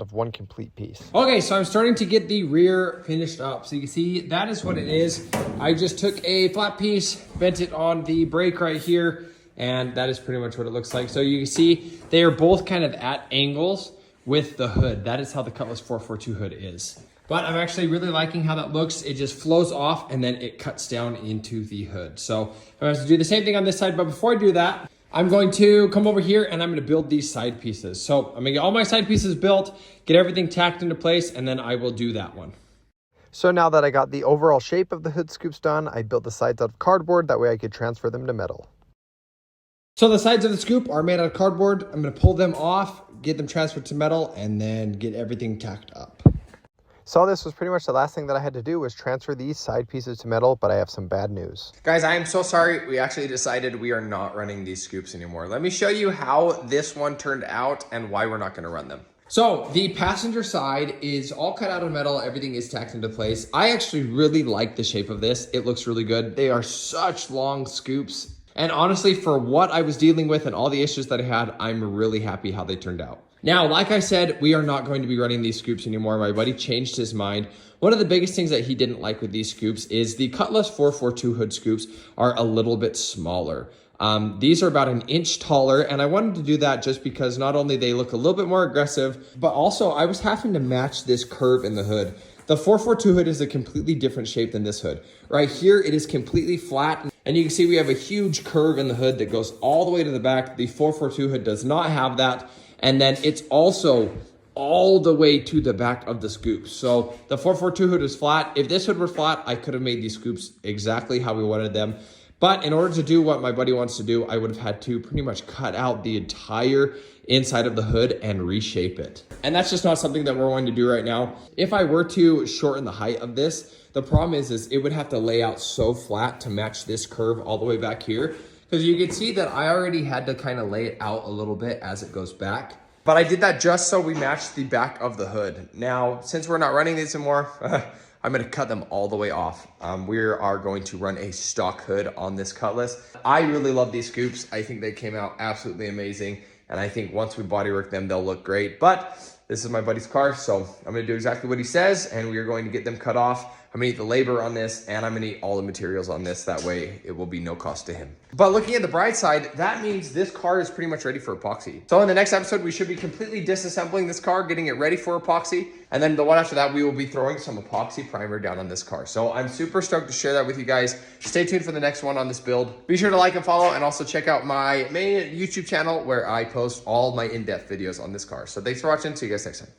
of one complete piece. Okay, so I'm starting to get the rear finished up. So you can see that is what it is. I just took a flat piece, bent it on the brake right here, and that is pretty much what it looks like. So you can see they are both kind of at angles with the hood. That is how the Cutlass 442 hood is. But I'm actually really liking how that looks. It just flows off and then it cuts down into the hood. So I'm going to do the same thing on this side, but before I do that, I'm going to come over here and I'm going to build these side pieces. So I'm going to get all my side pieces built, get everything tacked into place, and then I will do that one. So now that I got the overall shape of the hood scoops done, I built the sides out of cardboard. That way I could transfer them to metal. So the sides of the scoop are made out of cardboard. I'm going to pull them off, get them transferred to metal, and then get everything tacked up. So this was pretty much the last thing that I had to do was transfer these side pieces to metal, but I have some bad news. Guys, I am so sorry. We actually decided we are not running these scoops anymore. Let me show you how this one turned out and why we're not going to run them. So the passenger side is all cut out of metal. Everything is tacked into place. I actually really like the shape of this. It looks really good. They are such long scoops. And honestly, for what I was dealing with and all the issues that I had, I'm really happy how they turned out. Now, like I said, we are not going to be running these scoops anymore. My buddy changed his mind. One of the biggest things that he didn't like with these scoops is the Cutlass 442 hood scoops are a little bit smaller. These are about an inch taller, and I wanted to do that just because not only they look a little bit more aggressive, but also I was having to match this curve in the hood. The 442 hood is a completely different shape than this hood. Right here, it is completely flat, and you can see we have a huge curve in the hood that goes all the way to the back. The 442 hood does not have that. And then it's also all the way to the back of the scoops. So the 442 hood is flat. If this hood were flat, I could have made these scoops exactly how we wanted them. But in order to do what my buddy wants to do, I would have had to pretty much cut out the entire inside of the hood and reshape it. And that's just not something that we're going to do right now. If I were to shorten the height of this, the problem is it would have to lay out so flat to match this curve all the way back here. Because you can see that I already had to kind of lay it out a little bit as it goes back. But I did that just so we matched the back of the hood. Now, since we're not running these anymore, I'm gonna cut them all the way off. We are going to run a stock hood on this Cutlass. I really love these scoops. I think they came out absolutely amazing. And I think once we bodywork them, they'll look great. But this is my buddy's car, so I'm gonna do exactly what he says, and we are going to get them cut off. I'm gonna eat the labor on this, and I'm gonna eat all the materials on this. That way it will be no cost to him. But looking at the bright side, that means this car is pretty much ready for epoxy. So in the next episode, we should be completely disassembling this car, getting it ready for epoxy. And then the one after that, we will be throwing some epoxy primer down on this car. So I'm super stoked to share that with you guys. Stay tuned for the next one on this build. Be sure to like and follow, and also check out my main YouTube channel where I post all my in-depth videos on this car. So thanks for watching. See you guys next time.